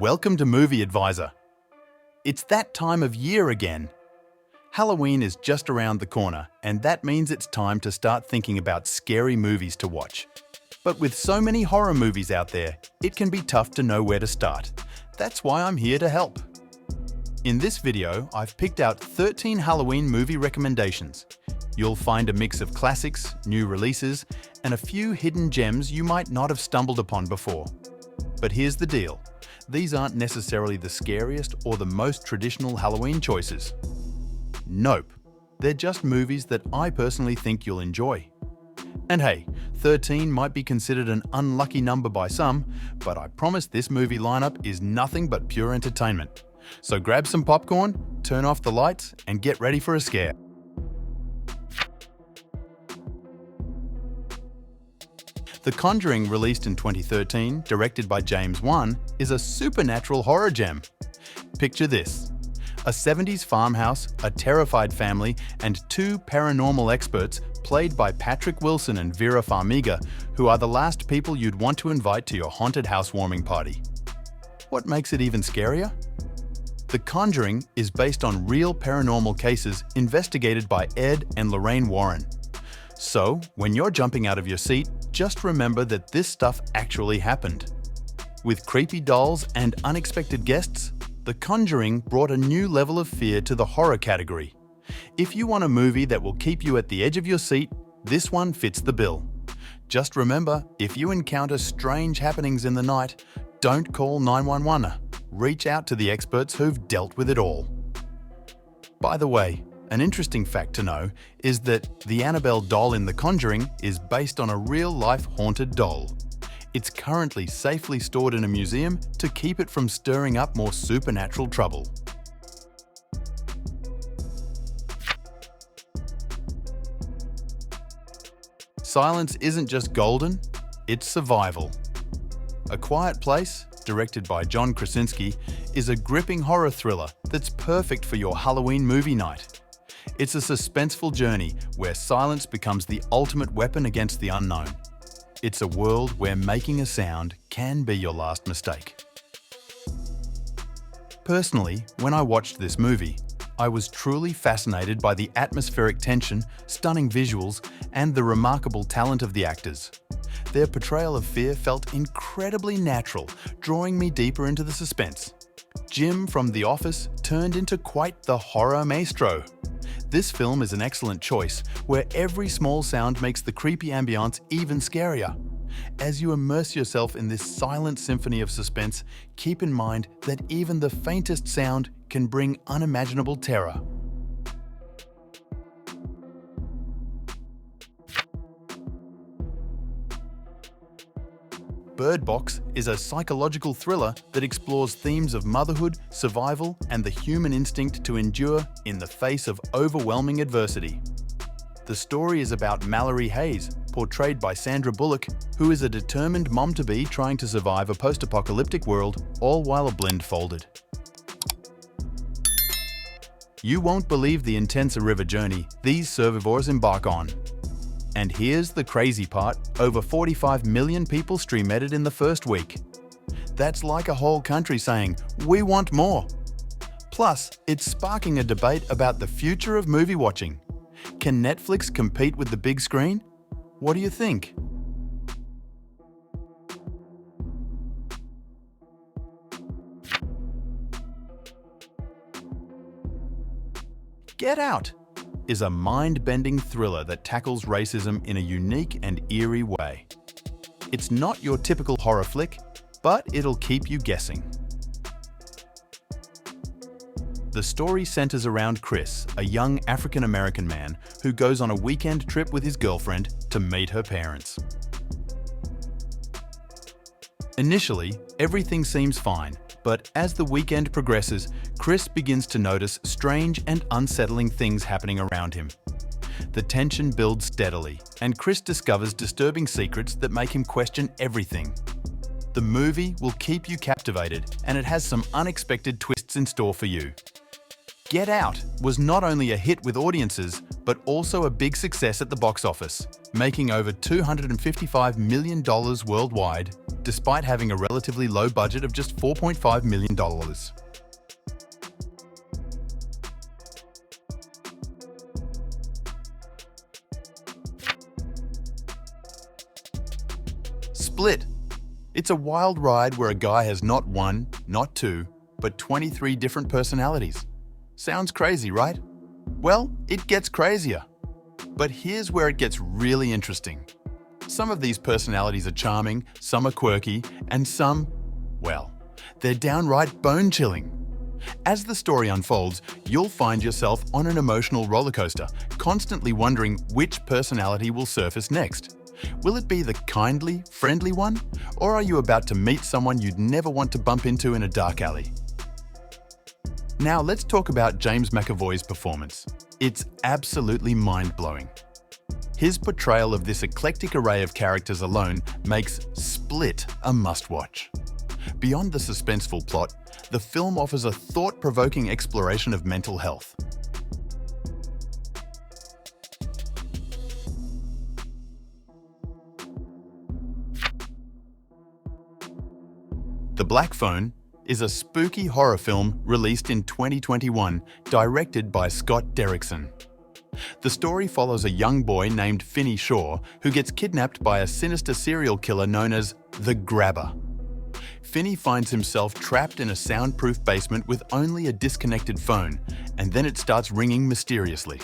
Welcome to Movie Advisor. It's that time of year again. Halloween is just around the corner, and that means it's time to start thinking about scary movies to watch. But with so many horror movies out there, it can be tough to know where to start. That's why I'm here to help. In this video, I've picked out 13 Halloween movie recommendations. You'll find a mix of classics, new releases, and a few hidden gems you might not have stumbled upon before. But here's the deal. These aren't necessarily the scariest or the most traditional Halloween choices. Nope. They're just movies that I personally think you'll enjoy. And hey, 13 might be considered an unlucky number by some, but I promise this movie lineup is nothing but pure entertainment. So grab some popcorn, turn off the lights, and get ready for a scare. The Conjuring, released in 2013, directed by James Wan, is a supernatural horror gem. Picture this: a 70s farmhouse, a terrified family, and two paranormal experts played by Patrick Wilson and Vera Farmiga, who are the last people you'd want to invite to your haunted housewarming party. What makes it even scarier? The Conjuring is based on real paranormal cases investigated by Ed and Lorraine Warren. So, when you're jumping out of your seat, just remember that this stuff actually happened. With creepy dolls and unexpected guests, The Conjuring brought a new level of fear to the horror category. If you want a movie that will keep you at the edge of your seat, this one fits the bill. Just remember, if you encounter strange happenings in the night, don't call 911. Reach out to the experts who've dealt with it all. By the way, an interesting fact to know is that the Annabelle doll in The Conjuring is based on a real-life haunted doll. It's currently safely stored in a museum to keep it from stirring up more supernatural trouble. Silence isn't just golden, it's survival. A Quiet Place, directed by John Krasinski, is a gripping horror thriller that's perfect for your Halloween movie night. It's a suspenseful journey where silence becomes the ultimate weapon against the unknown. It's a world where making a sound can be your last mistake. Personally, when I watched this movie, I was truly fascinated by the atmospheric tension, stunning visuals, and the remarkable talent of the actors. Their portrayal of fear felt incredibly natural, drawing me deeper into the suspense. Jim from The Office turned into quite the horror maestro. This film is an excellent choice, where every small sound makes the creepy ambience even scarier. As you immerse yourself in this silent symphony of suspense, keep in mind that even the faintest sound can bring unimaginable terror. Bird Box is a psychological thriller that explores themes of motherhood, survival, and the human instinct to endure in the face of overwhelming adversity. The story is about Mallory Hayes, portrayed by Sandra Bullock, who is a determined mom-to-be trying to survive a post-apocalyptic world, all while a blindfolded. You won't believe the intense river journey these survivors embark on. And here's the crazy part, over 45 million people streamed it in the first week. That's like a whole country saying, "We want more." Plus, it's sparking a debate about the future of movie watching. Can Netflix compete with the big screen? What do you think? Get Out is a mind-bending thriller that tackles racism in a unique and eerie way. It's not your typical horror flick, but it'll keep you guessing. The story centers around Chris, a young African-American man who goes on a weekend trip with his girlfriend to meet her parents. Initially, everything seems fine, but as the weekend progresses, Chris begins to notice strange and unsettling things happening around him. The tension builds steadily, and Chris discovers disturbing secrets that make him question everything. The movie will keep you captivated, and it has some unexpected twists in store for you. Get Out was not only a hit with audiences, but also a big success at the box office, making over $255 million worldwide, despite having a relatively low budget of just $4.5 million. Split. It's a wild ride where a guy has not one, not two, but 23 different personalities. Sounds crazy, right? Well, it gets crazier. But here's where it gets really interesting. Some of these personalities are charming, some are quirky, and some, well, they're downright bone-chilling. As the story unfolds, you'll find yourself on an emotional roller coaster, constantly wondering which personality will surface next. Will it be the kindly, friendly one? Or are you about to meet someone you'd never want to bump into in a dark alley? Now let's talk about James McAvoy's performance. It's absolutely mind-blowing. His portrayal of this eclectic array of characters alone makes Split a must-watch. Beyond the suspenseful plot, the film offers a thought-provoking exploration of mental health. The Black Phone is a spooky horror film released in 2021, directed by Scott Derrickson. The story follows a young boy named Finney Shaw who gets kidnapped by a sinister serial killer known as the Grabber. Finney finds himself trapped in a soundproof basement with only a disconnected phone, and then it starts ringing mysteriously.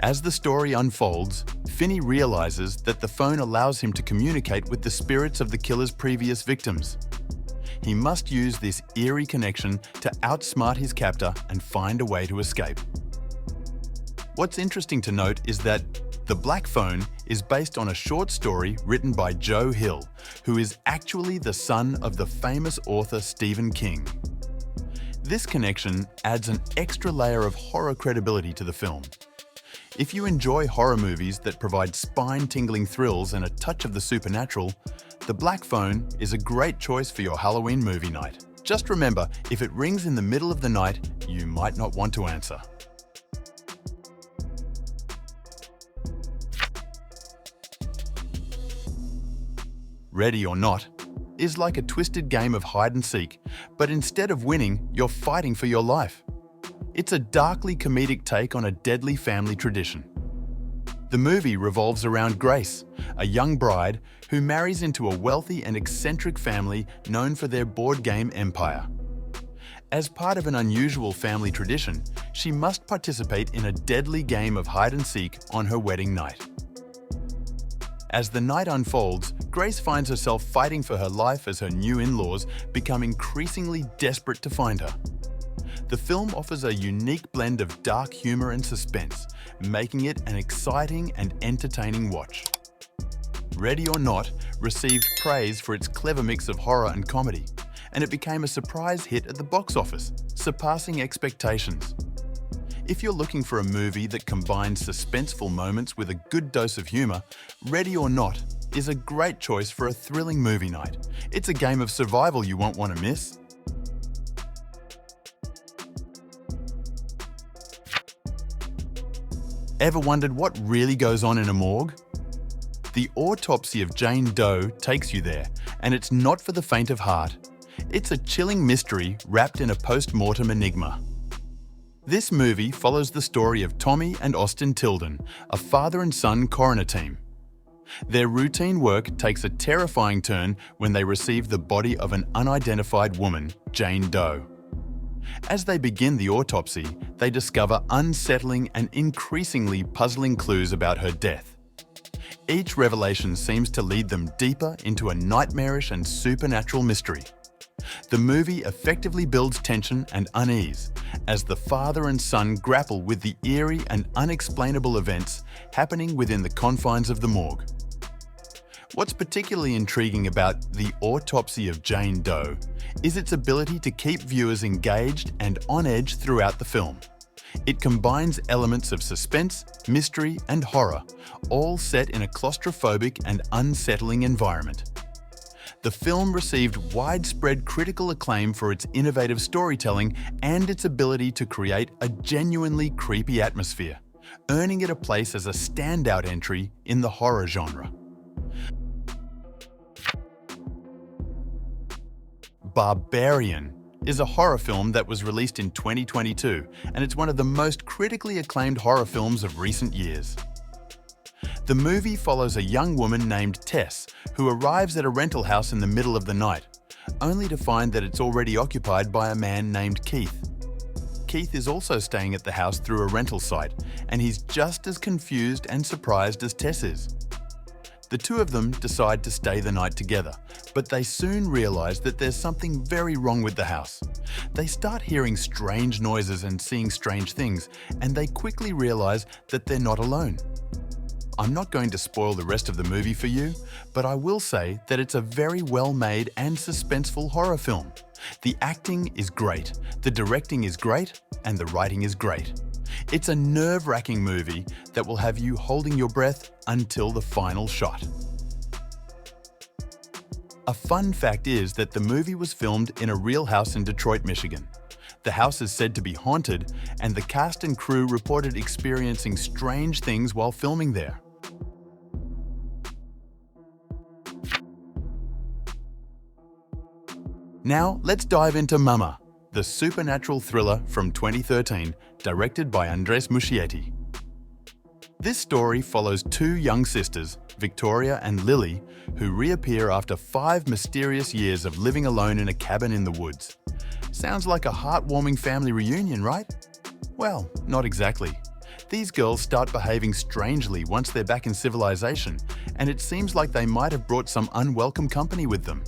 As the story unfolds, Finney realizes that the phone allows him to communicate with the spirits of the killer's previous victims. He must use this eerie connection to outsmart his captor and find a way to escape. What's interesting to note is that The Black Phone is based on a short story written by Joe Hill, who is actually the son of the famous author Stephen King. This connection adds an extra layer of horror credibility to the film. If you enjoy horror movies that provide spine-tingling thrills and a touch of the supernatural, The Black Phone is a great choice for your Halloween movie night. Just remember, if it rings in the middle of the night, you might not want to answer. Ready or Not is like a twisted game of hide and seek, but instead of winning, you're fighting for your life. It's a darkly comedic take on a deadly family tradition. The movie revolves around Grace, a young bride who marries into a wealthy and eccentric family known for their board game empire. As part of an unusual family tradition, she must participate in a deadly game of hide and seek on her wedding night. As the night unfolds, Grace finds herself fighting for her life as her new in-laws become increasingly desperate to find her. The film offers a unique blend of dark humor and suspense, making it an exciting and entertaining watch. Ready or Not received praise for its clever mix of horror and comedy, and it became a surprise hit at the box office, surpassing expectations. If you're looking for a movie that combines suspenseful moments with a good dose of humor, Ready or Not is a great choice for a thrilling movie night. It's a game of survival you won't want to miss. Ever wondered what really goes on in a morgue? The Autopsy of Jane Doe takes you there, and it's not for the faint of heart. It's a chilling mystery wrapped in a post-mortem enigma. This movie follows the story of Tommy and Austin Tilden, a father and son coroner team. Their routine work takes a terrifying turn when they receive the body of an unidentified woman, Jane Doe. As they begin the autopsy, they discover unsettling and increasingly puzzling clues about her death. Each revelation seems to lead them deeper into a nightmarish and supernatural mystery. The movie effectively builds tension and unease as the father and son grapple with the eerie and unexplainable events happening within the confines of the morgue. What's particularly intriguing about The Autopsy of Jane Doe is its ability to keep viewers engaged and on edge throughout the film. It combines elements of suspense, mystery, and horror, all set in a claustrophobic and unsettling environment. The film received widespread critical acclaim for its innovative storytelling and its ability to create a genuinely creepy atmosphere, earning it a place as a standout entry in the horror genre. Barbarian is a horror film that was released in 2022, and it's one of the most critically acclaimed horror films of recent years. The movie follows a young woman named Tess who arrives at a rental house in the middle of the night, only to find that it's already occupied by a man named Keith. Keith is also staying at the house through a rental site, and he's just as confused and surprised as Tess is. The two of them decide to stay the night together, but they soon realize that there's something very wrong with the house. They start hearing strange noises and seeing strange things, and they quickly realize that they're not alone. I'm not going to spoil the rest of the movie for you, but I will say that it's a very well-made and suspenseful horror film. The acting is great, the directing is great, and the writing is great. It's a nerve-wracking movie that will have you holding your breath until the final shot. A fun fact is that the movie was filmed in a real house in Detroit, Michigan. The house is said to be haunted, and the cast and crew reported experiencing strange things while filming there. Now, let's dive into Mama, the supernatural thriller from 2013, directed by Andres Muschietti. This story follows two young sisters, Victoria and Lily, who reappear after 5 mysterious years of living alone in a cabin in the woods. Sounds like a heartwarming family reunion, right? Well, not exactly. These girls start behaving strangely once they're back in civilization, and it seems like they might have brought some unwelcome company with them.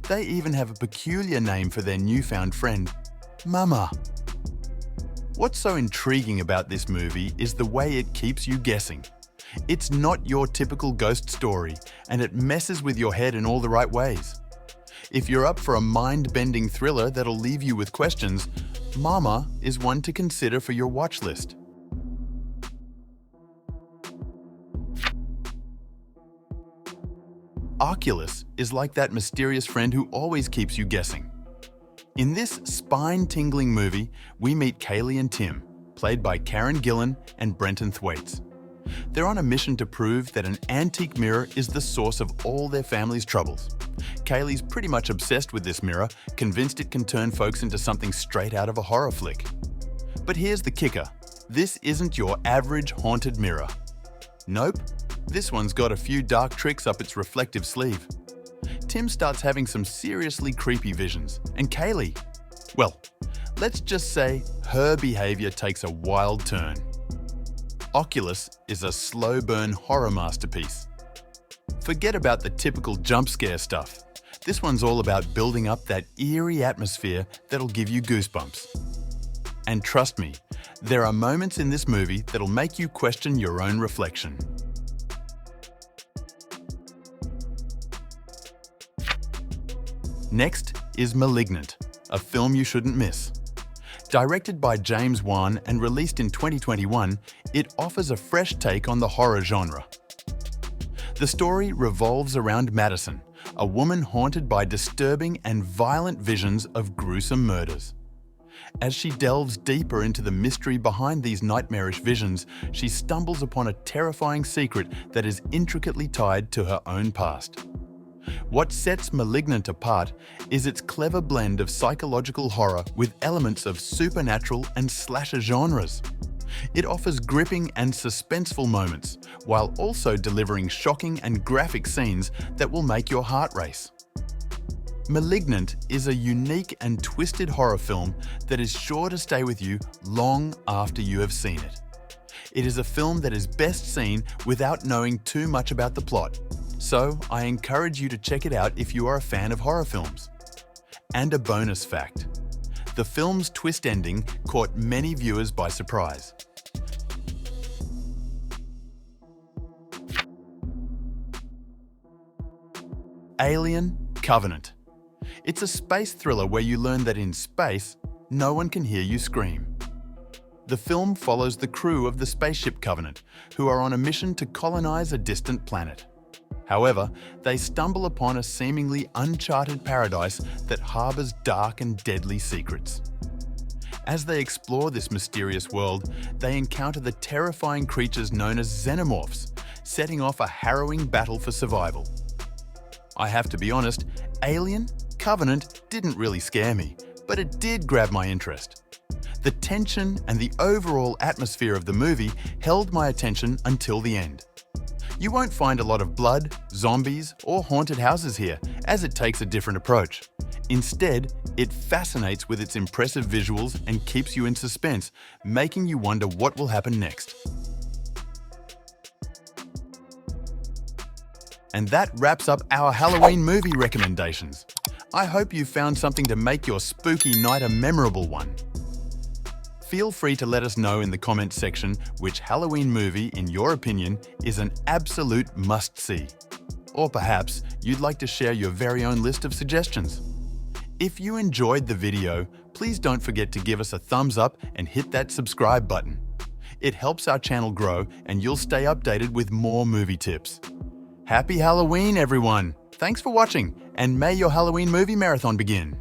They even have a peculiar name for their newfound friend, Mama. What's so intriguing about this movie is the way it keeps you guessing. It's not your typical ghost story, and it messes with your head in all the right ways. If you're up for a mind-bending thriller that'll leave you with questions, Mama is one to consider for your watch list. Oculus is like that mysterious friend who always keeps you guessing. In this spine-tingling movie, we meet Kaylee and Tim, played by Karen Gillan and Brenton Thwaites. They're on a mission to prove that an antique mirror is the source of all their family's troubles. Kaylee's pretty much obsessed with this mirror, convinced it can turn folks into something straight out of a horror flick. But here's the kicker. This isn't your average haunted mirror. Nope. This one's got a few dark tricks up its reflective sleeve. Tim starts having some seriously creepy visions, and Kaylee, well, let's just say her behavior takes a wild turn. Oculus is a slow burn horror masterpiece. Forget about the typical jump scare stuff. This one's all about building up that eerie atmosphere that'll give you goosebumps. And trust me, there are moments in this movie that'll make you question your own reflection. Next is Malignant, a film you shouldn't miss. Directed by James Wan and released in 2021, it offers a fresh take on the horror genre. The story revolves around Madison, a woman haunted by disturbing and violent visions of gruesome murders. As she delves deeper into the mystery behind these nightmarish visions, she stumbles upon a terrifying secret that is intricately tied to her own past. What sets Malignant apart is its clever blend of psychological horror with elements of supernatural and slasher genres. It offers gripping and suspenseful moments, while also delivering shocking and graphic scenes that will make your heart race. Malignant is a unique and twisted horror film that is sure to stay with you long after you have seen it. It is a film that is best seen without knowing too much about the plot, so I encourage you to check it out if you are a fan of horror films. And a bonus fact: the film's twist ending caught many viewers by surprise. Alien Covenant. It's a space thriller where you learn that in space, no one can hear you scream. The film follows the crew of the spaceship Covenant, who are on a mission to colonize a distant planet. However, they stumble upon a seemingly uncharted paradise that harbors dark and deadly secrets. As they explore this mysterious world, they encounter the terrifying creatures known as xenomorphs, setting off a harrowing battle for survival. I have to be honest, Alien Covenant didn't really scare me, but it did grab my interest. The tension and the overall atmosphere of the movie held my attention until the end. You won't find a lot of blood, zombies, or haunted houses here, as it takes a different approach. Instead, it fascinates with its impressive visuals and keeps you in suspense, making you wonder what will happen next. And that wraps up our Halloween movie recommendations. I hope you found something to make your spooky night a memorable one. Feel free to let us know in the comments section which Halloween movie, in your opinion, is an absolute must-see. Or perhaps you'd like to share your very own list of suggestions. If you enjoyed the video, please don't forget to give us a thumbs up and hit that subscribe button. It helps our channel grow and you'll stay updated with more movie tips. Happy Halloween, everyone! Thanks for watching, and may your Halloween movie marathon begin!